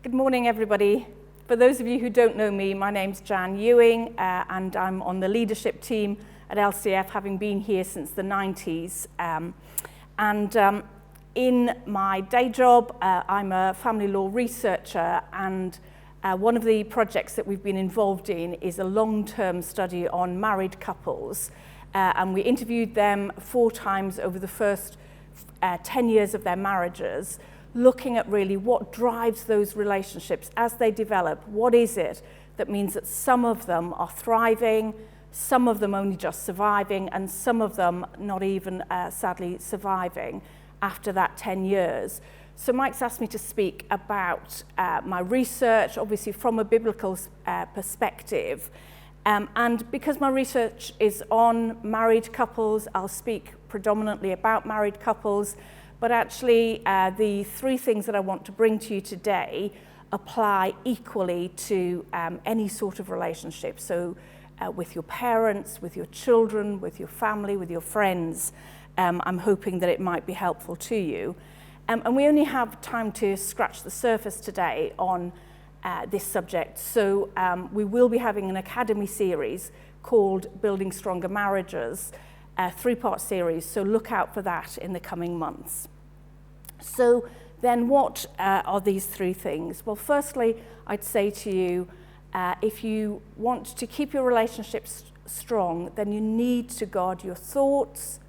Good morning, everybody. For those of you who don't know me, my name's Jan Ewing, and I'm on the leadership team at LCF, having been here since the 90s. In my day job, I'm a family law researcher, and one of the projects that we've been involved in is a long-term study on married couples. And we interviewed them 4 times over the first 10 years of their marriages, looking at really what drives those relationships as they develop. What is it that means that some of them are thriving, some of them only just surviving, and some of them not even, sadly, surviving after that 10 years. So Mike's asked me to speak about my research, obviously from a biblical perspective. And because my research is on married couples, I'll speak predominantly about married couples. But actually, the 3 things that I want to bring to you today apply equally to any sort of relationship. So with your parents, with your children, with your family, with your friends, I'm hoping that it might be helpful to you. And we only have time to scratch the surface today on this subject. So we will be having an academy series called Building Stronger Marriages, a 3-part series, so look out for that in the coming months. So then what are these 3 things? Well, firstly, I'd say to you, if you want to keep your relationships strong, then you need to guard your thoughts.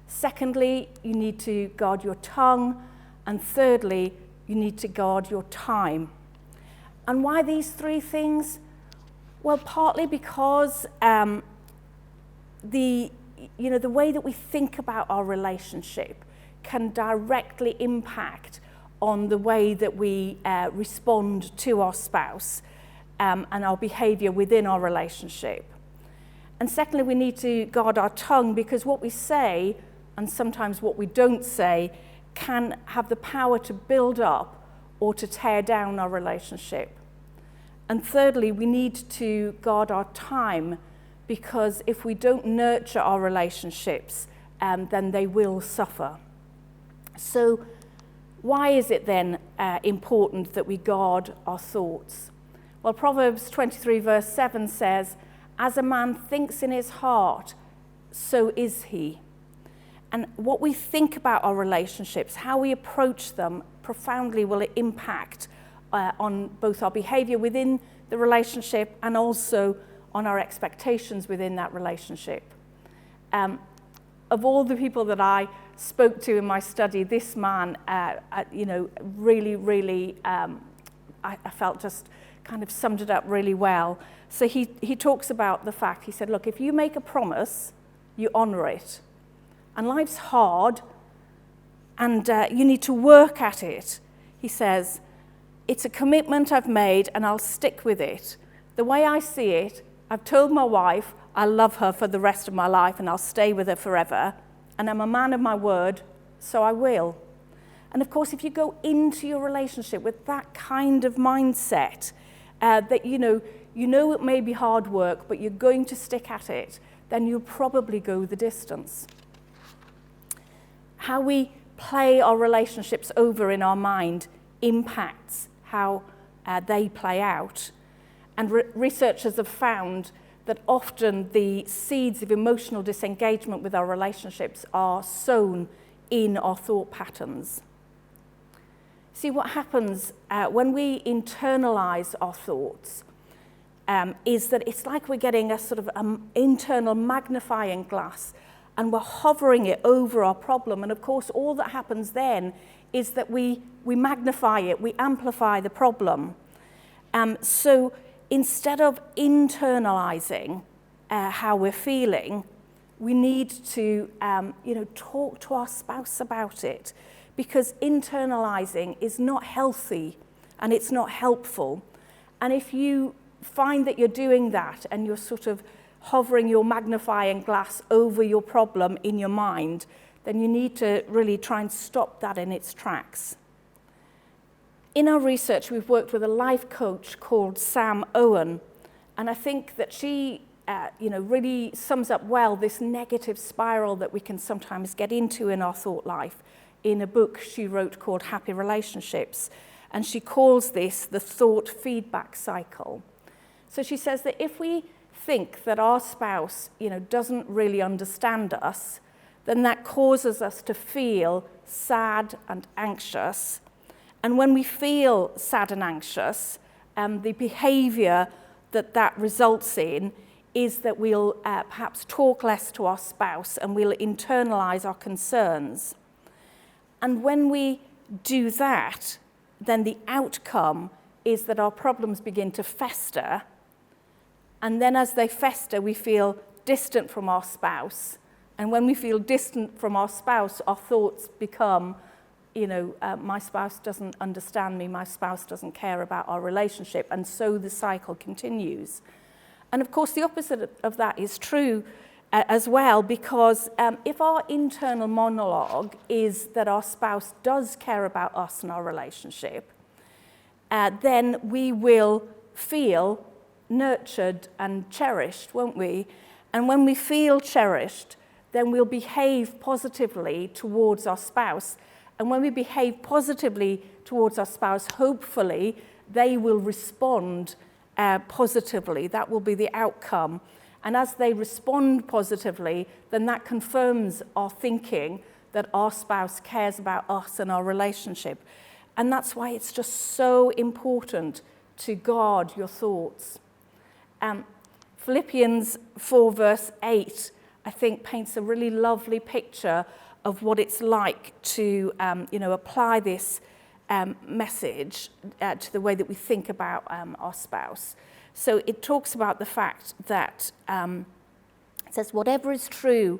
Secondly, you need to guard your tongue. And thirdly, you need to guard your time. And why these 3 things? Well, partly because the way that we think about our relationship can directly impact on the way that we respond to our spouse and our behavior within our relationship. And secondly, we need to guard our tongue, because what we say, and sometimes what we don't say, can have the power to build up or to tear down our relationship. And thirdly, we need to guard our time, because if we don't nurture our relationships, then they will suffer. So why is it then important that we guard our thoughts? Well, Proverbs 23 verse 7 says, "As a man thinks in his heart, so is he." And what we think about our relationships, how we approach them, profoundly will impact on both our behavior within the relationship and also on our expectations within that relationship. Of all the people that I spoke to in my study, this man, really, I felt just kind of summed it up really well. So he talks about the fact, he said, look, if you make a promise, you honor it. And life's hard, and you need to work at it. He says, it's a commitment I've made, and I'll stick with it. The way I see it, I've told my wife I love her for the rest of my life, and I'll stay with her forever. And I'm a man of my word, so I will. And of course, if you go into your relationship with that kind of mindset, that you know it may be hard work, but you're going to stick at it, then you'll probably go the distance. How we play our relationships over in our mind impacts how they play out. And researchers have found that often the seeds of emotional disengagement with our relationships are sown in our thought patterns. See, what happens when we internalize our thoughts is that it's like we're getting a sort of internal magnifying glass, and we're hovering it over our problem. And of course, all that happens then is that we magnify it, we amplify the problem. So instead of internalizing how we're feeling, we need to talk to our spouse about it, because internalizing is not healthy and it's not helpful. And if you find that you're doing that and you're sort of hovering your magnifying glass over your problem in your mind, then you need to really try and stop that in its tracks. In our research, we've worked with a life coach called Sam Owen, and I think that she really sums up well this negative spiral that we can sometimes get into in our thought life in a book she wrote called Happy Relationships. and she calls this the thought feedback cycle. So she says that if we think that our spouse, doesn't really understand us, then that causes us to feel sad and anxious. And when we feel sad and anxious, the behaviour that results in is that we'll perhaps talk less to our spouse and we'll internalise our concerns. And when we do that, then the outcome is that our problems begin to fester. And then as they fester, we feel distant from our spouse. And when we feel distant from our spouse, our thoughts become, my spouse doesn't understand me, my spouse doesn't care about our relationship. And so the cycle continues. And of course, the opposite of that is true as well, because if our internal monologue is that our spouse does care about us and our relationship, then we will feel nurtured and cherished, won't we? And when we feel cherished, then we'll behave positively towards our spouse. And when we behave positively towards our spouse, hopefully they will respond positively. That will be the outcome. And as they respond positively, then that confirms our thinking that our spouse cares about us and our relationship. And that's why it's just so important to guard your thoughts. Philippians 4 verse 8, I think, paints a really lovely picture of what it's like to, apply this message to the way that we think about our spouse. So it talks about the fact that it says, whatever is true,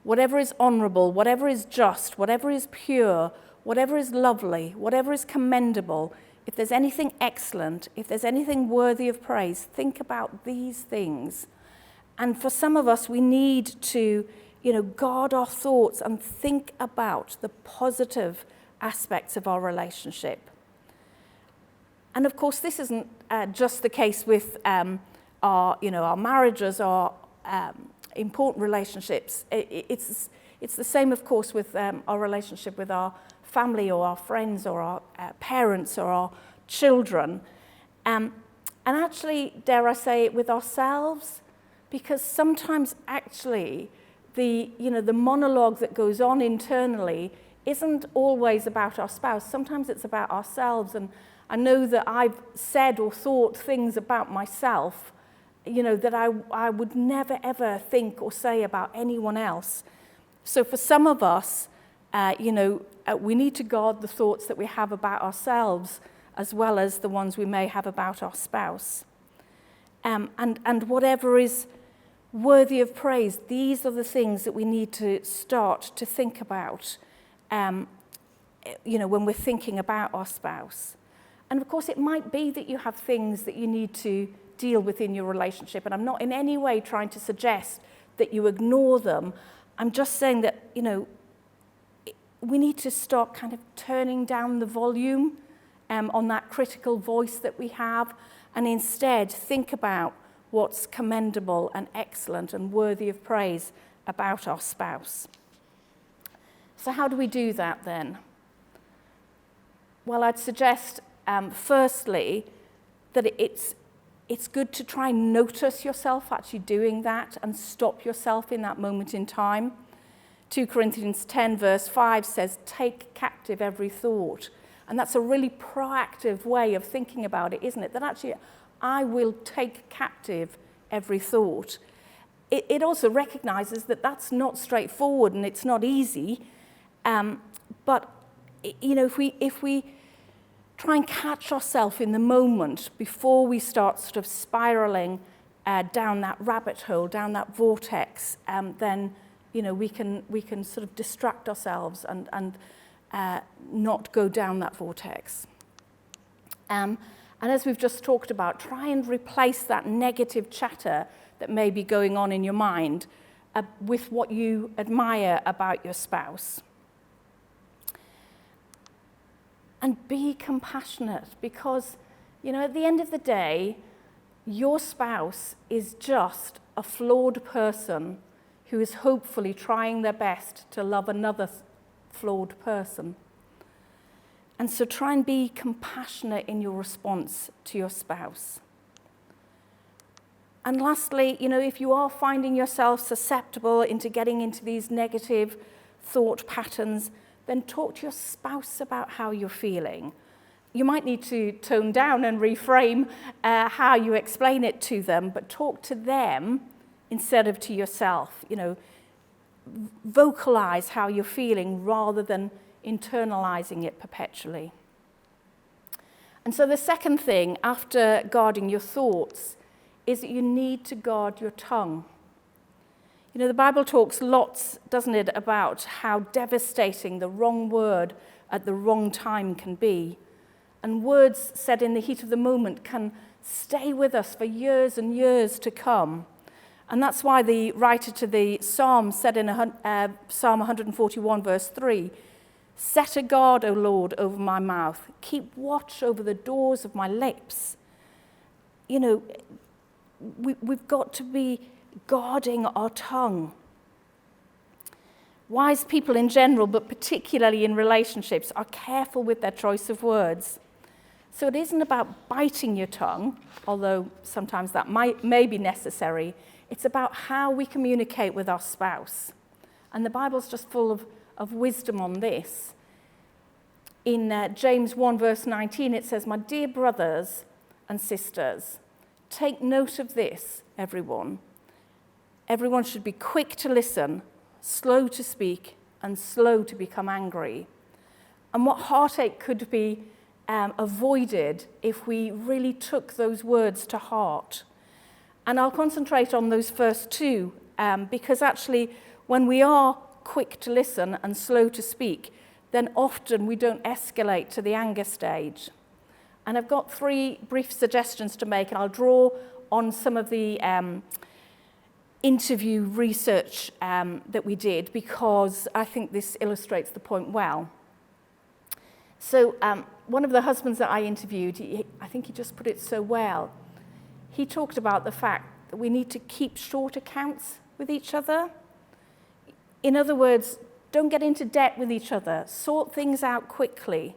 whatever is honourable, whatever is just, whatever is pure, whatever is lovely, whatever is commendable, if there's anything excellent, if there's anything worthy of praise, think about these things. And for some of us, we need to, guard our thoughts and think about the positive aspects of our relationship. And of course, this isn't just the case with our marriages, our important relationships. It's the same, of course, with our relationship with our family or our friends or our parents or our children. And actually, dare I say it, with ourselves, because sometimes actually the monologue that goes on internally isn't always about our spouse. Sometimes it's about ourselves. And I know that I've said or thought things about myself, that I would never, ever think or say about anyone else. So for some of us, we need to guard the thoughts that we have about ourselves as well as the ones we may have about our spouse. And whatever is worthy of praise, these are the things that we need to start to think about, when we're thinking about our spouse. And of course, it might be that you have things that you need to deal with in your relationship. And I'm not in any way trying to suggest that you ignore them. I'm just saying that, we need to start kind of turning down the volume on that critical voice that we have, and instead think about what's commendable and excellent and worthy of praise about our spouse. So how do we do that then? Well, I'd suggest, firstly, that it's good to try and notice yourself actually doing that and stop yourself in that moment in time. 2 Corinthians 10 verse 5 says, take captive every thought. And that's a really proactive way of thinking about it, isn't it? That actually, I will take captive every thought. It also recognizes that that's not straightforward and it's not easy. But, if we try and catch ourselves in the moment before we start sort of spiraling down that rabbit hole, down that vortex, then we can sort of distract ourselves and not go down that vortex. And as we've just talked about, try and replace that negative chatter that may be going on in your mind with what you admire about your spouse. And be compassionate, because, at the end of the day, your spouse is just a flawed person who is hopefully trying their best to love another flawed person. And so try and be compassionate in your response to your spouse. And lastly, if you are finding yourself susceptible into getting into these negative thought patterns, then talk to your spouse about how you're feeling. You might need to tone down and reframe how you explain it to them, but talk to them instead of to yourself. Vocalize how you're feeling rather than internalizing it perpetually. And so the second thing after guarding your thoughts is that you need to guard your tongue. The Bible talks lots, doesn't it, about how devastating the wrong word at the wrong time can be. And words said in the heat of the moment can stay with us for years and years to come. And that's why the writer to the Psalm said in Psalm 141, verse 3, "Set a guard, O Lord, over my mouth. Keep watch over the doors of my lips." We've got to be guarding our tongue. Wise people in general, but particularly in relationships, are careful with their choice of words. So it isn't about biting your tongue, although sometimes that may be necessary. It's about how we communicate with our spouse. And the Bible's just full of wisdom on this. In James 1, verse 19, it says, "My dear brothers and sisters, take note of this, everyone. Everyone should be quick to listen, slow to speak, and slow to become angry." And what heartache could be avoided if we really took those words to heart. And I'll concentrate on those first two, because actually when we are quick to listen and slow to speak, then often we don't escalate to the anger stage. And I've got 3 brief suggestions to make, and I'll draw on some of the interview research that we did, because I think this illustrates the point well. So one of the husbands that I interviewed, I think he just put it so well. He talked about the fact that we need to keep short accounts with each other. In other words, don't get into debt with each other. Sort things out quickly.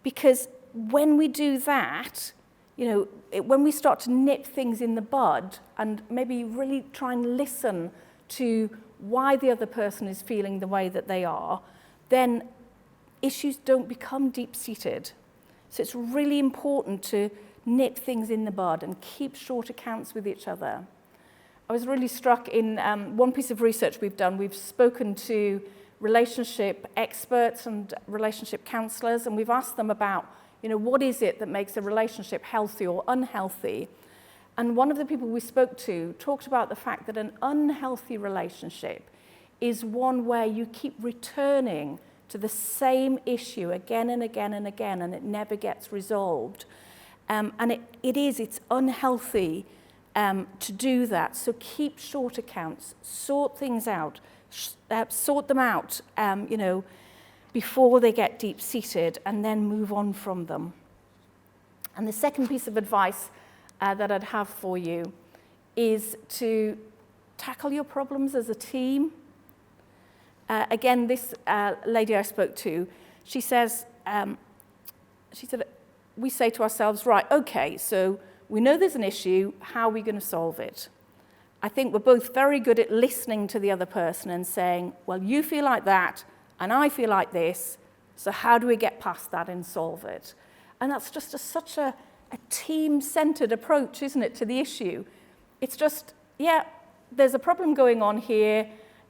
Because when we do that, when we start to nip things in the bud and maybe really try and listen to why the other person is feeling the way that they are, then issues don't become deep-seated. So it's really important to nip things in the bud and keep short accounts with each other. I was really struck in one piece of research we've done. We've spoken to relationship experts and relationship counselors, and we've asked them about, what is it that makes a relationship healthy or unhealthy? And one of the people we spoke to talked about the fact that an unhealthy relationship is one where you keep returning to the same issue again and again and again, and it never gets resolved. And it's unhealthy to do that. So keep short accounts, sort things out, sort them out, before they get deep-seated, and then move on from them. And the second piece of advice that I'd have for you is to tackle your problems as a team. Again, this lady I spoke to, she said, we say to ourselves, right, okay, so we know there's an issue, how are we going to solve it? I think we're both very good at listening to the other person and saying, well, you feel like that, and I feel like this, so how do we get past that and solve it? And that's just such a team-centered approach, isn't it, to the issue? It's just, there's a problem going on here,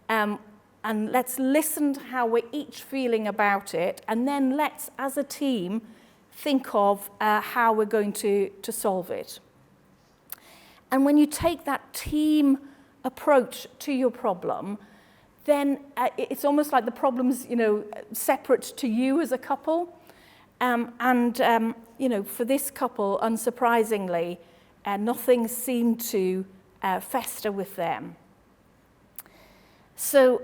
and let's listen to how we're each feeling about it, and then let's, as a team, think of how we're going to solve it. And when you take that team approach to your problem, then it's almost like the problem's, separate to you as a couple. For this couple, unsurprisingly, nothing seemed to fester with them. So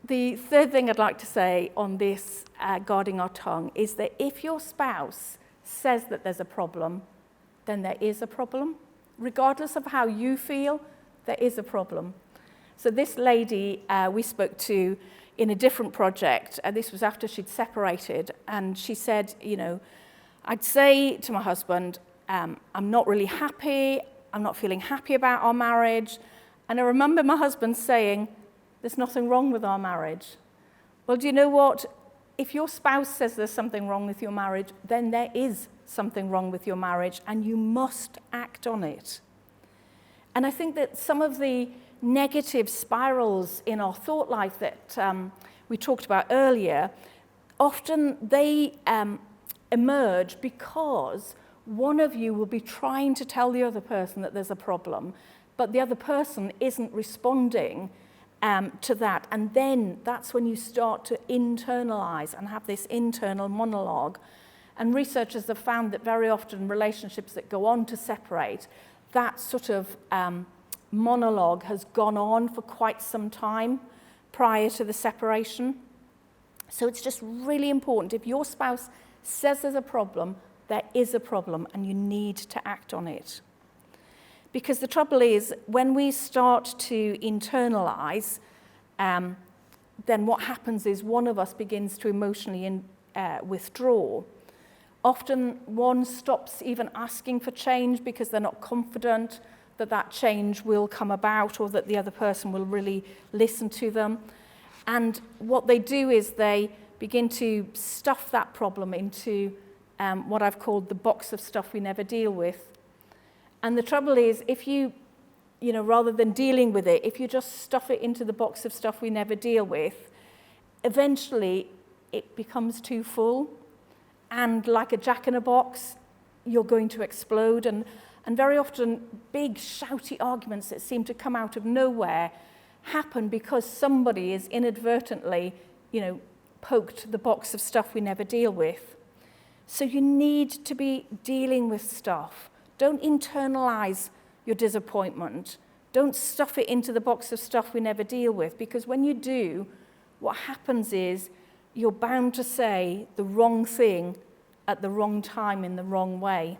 the third thing I'd like to say on this guarding our tongue is that if your spouse says that there's a problem, then there is a problem. Regardless of how you feel, there is a problem. So this lady we spoke to in a different project, and this was after she'd separated, and she said, I'd say to my husband, I'm not really happy, I'm not feeling happy about our marriage. And I remember my husband saying, there's nothing wrong with our marriage. Well, do you know what? If your spouse says there's something wrong with your marriage, then there is something wrong with your marriage, and you must act on it. And I think that some of the negative spirals in our thought life that we talked about earlier, often they emerge because one of you will be trying to tell the other person that there's a problem, but the other person isn't responding to that. And then that's when you start to internalize and have this internal monologue. And researchers have found that very often relationships that go on to separate, that sort of monologue has gone on for quite some time prior to the separation. So it's just really important. If your spouse says there's a problem, there is a problem, and you need to act on it. Because the trouble is, when we start to internalize, then what happens is one of us begins to emotionally withdraw. Often one stops even asking for change because they're not confident that that change will come about or that the other person will really listen to them. And what they do is they begin to stuff that problem into what I've called the box of stuff we never deal with. And the trouble is, if you rather than dealing with it, if you just stuff it into the box of stuff we never deal with, eventually it becomes too full. And like a jack-in-a-box, you're going to explode. And very often, big, shouty arguments that seem to come out of nowhere happen because somebody is inadvertently, poked the box of stuff we never deal with. So you need to be dealing with stuff. Don't internalize your disappointment. Don't stuff it into the box of stuff we never deal with, because when you do, what happens is you're bound to say the wrong thing at the wrong time in the wrong way.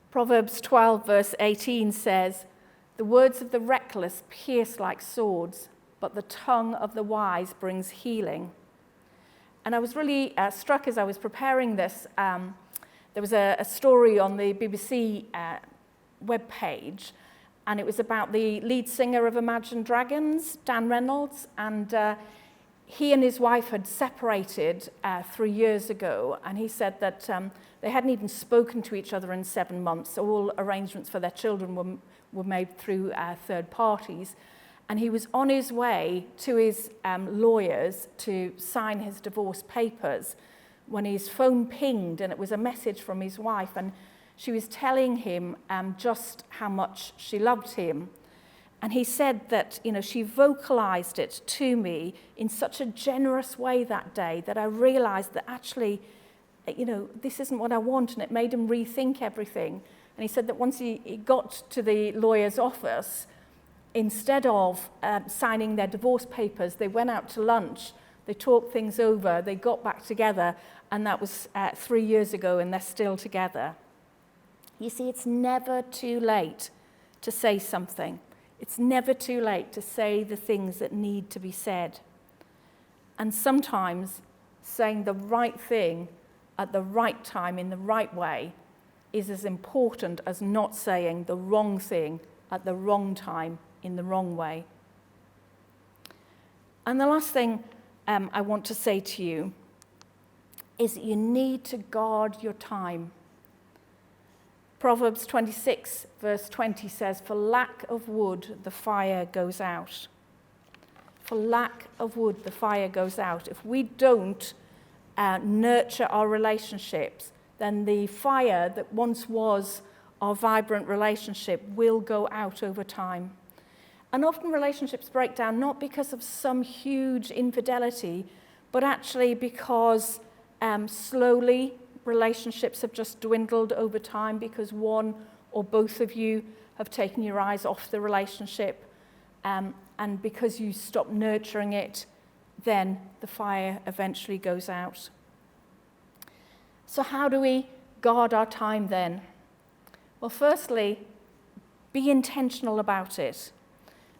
Proverbs 12, verse 18 says, "The words of the reckless pierce like swords, but the tongue of the wise brings healing." And I was really struck as I was preparing this. There was a story on the BBC webpage, and it was about the lead singer of Imagine Dragons, Dan Reynolds, and he and his wife had separated 3 years ago, and he said that they hadn't even spoken to each other in 7 months. All arrangements for their children were made through third parties. And he was on his way to his lawyers to sign his divorce papers when his phone pinged, and it was a message from his wife, and she was telling him just how much she loved him. And he said that, she vocalized it to me in such a generous way that day that I realized that actually, this isn't what I want, and it made him rethink everything. And he said that once he got to the lawyer's office, instead of signing their divorce papers, they went out to lunch, they talked things over, they got back together, and that was 3 years ago, and they're still together. You see, it's never too late to say something. It's never too late to say the things that need to be said. And sometimes saying the right thing at the right time in the right way is as important as not saying the wrong thing at the wrong time in the wrong way. And the last thing I want to say to you is that you need to guard your time. Proverbs 26, verse 20 says, "For lack of wood, the fire goes out." For lack of wood, the fire goes out. If we don't nurture our relationships, then the fire that once was our vibrant relationship will go out over time. And often relationships break down not because of some huge infidelity, but actually because slowly relationships have just dwindled over time because one or both of you have taken your eyes off the relationship. And because you stop nurturing it, then the fire eventually goes out. So how do we guard our time then? Well, firstly, be intentional about it.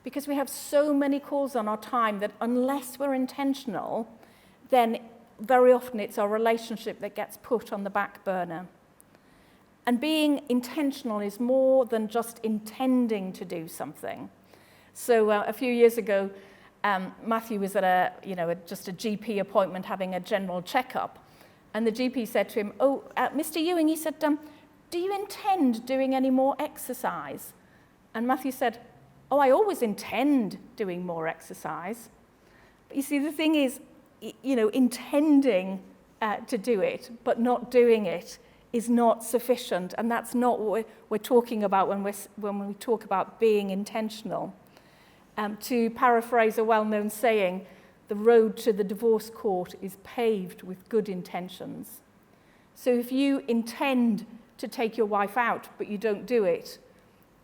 Because we have so many calls on our time that unless we're intentional, then very often it's our relationship that gets put on the back burner. And being intentional is more than just intending to do something. So a few years ago, Matthew was at just a GP appointment having a general checkup. And the GP said to him, Mr. Ewing, he said, do you intend doing any more exercise? And Matthew said, I always intend doing more exercise. But you see, the thing is, intending to do it, but not doing it is not sufficient. And that's not what we're talking about when we talk about being intentional. To paraphrase a well-known saying, the road to the divorce court is paved with good intentions. So if you intend to take your wife out, but you don't do it,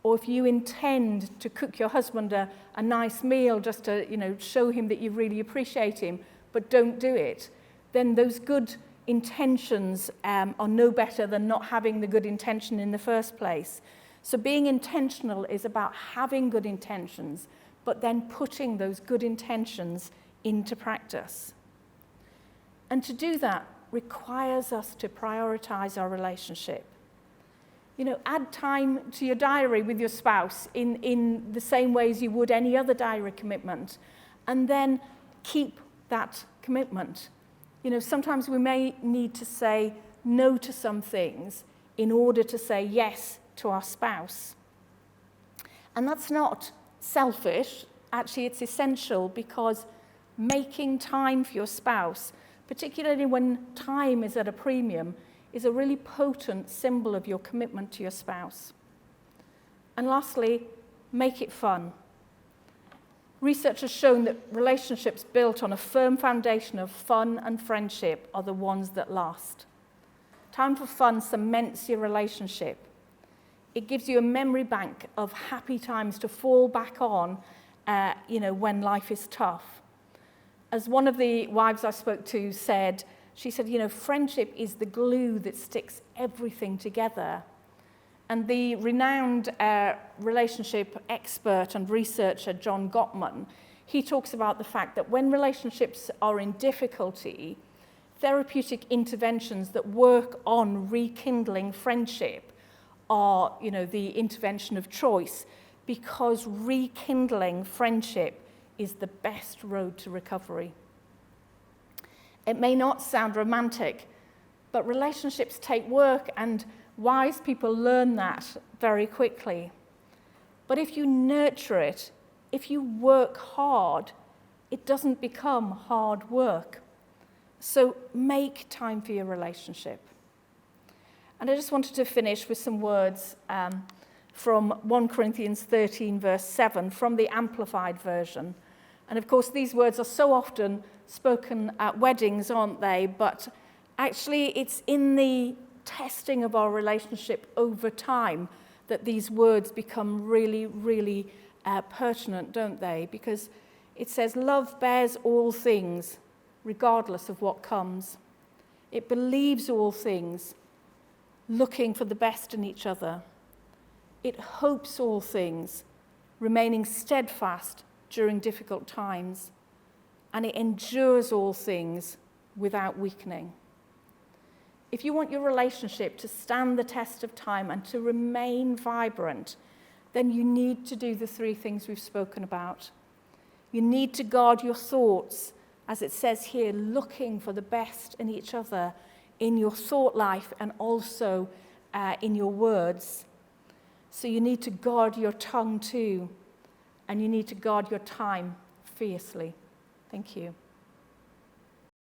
or if you intend to cook your husband a nice meal just to show him that you really appreciate him, but don't do it, then those good intentions are no better than not having the good intention in the first place. So being intentional is about having good intentions, but then putting those good intentions into practice. And to do that requires us to prioritize our relationship. Add time to your diary with your spouse in the same way as you would any other diary commitment, and then keep that commitment. Sometimes we may need to say no to some things in order to say yes to our spouse. And that's not selfish. Actually, it's essential, because making time for your spouse, particularly when time is at a premium, is a really potent symbol of your commitment to your spouse. And lastly, make it fun. Research has shown that relationships built on a firm foundation of fun and friendship are the ones that last. Time for fun cements your relationship. It gives you a memory bank of happy times to fall back on, when life is tough. As one of the wives I spoke to said, she said, friendship is the glue that sticks everything together. And the renowned relationship expert and researcher John Gottman, he talks about the fact that when relationships are in difficulty, therapeutic interventions that work on rekindling friendship are, the intervention of choice, because rekindling friendship is the best road to recovery. It may not sound romantic, but relationships take work, and wise people learn that very quickly. But if you nurture it, if you work hard, it doesn't become hard work. So make time for your relationship. And I just wanted to finish with some words from 1 Corinthians 13, verse 7, from the Amplified Version. And of course, these words are so often spoken at weddings, aren't they? But actually, it's in the testing of our relationship over time that these words become really, really pertinent, don't they? Because it says, love bears all things, regardless of what comes. It believes all things, looking for the best in each other. It hopes all things, remaining steadfast during difficult times. And it endures all things without weakening. If you want your relationship to stand the test of time and to remain vibrant, then you need to do the three things we've spoken about. You need to guard your thoughts, as it says here, looking for the best in each other, in your thought life and also in your words. So you need to guard your tongue too, and you need to guard your time fiercely. Thank you.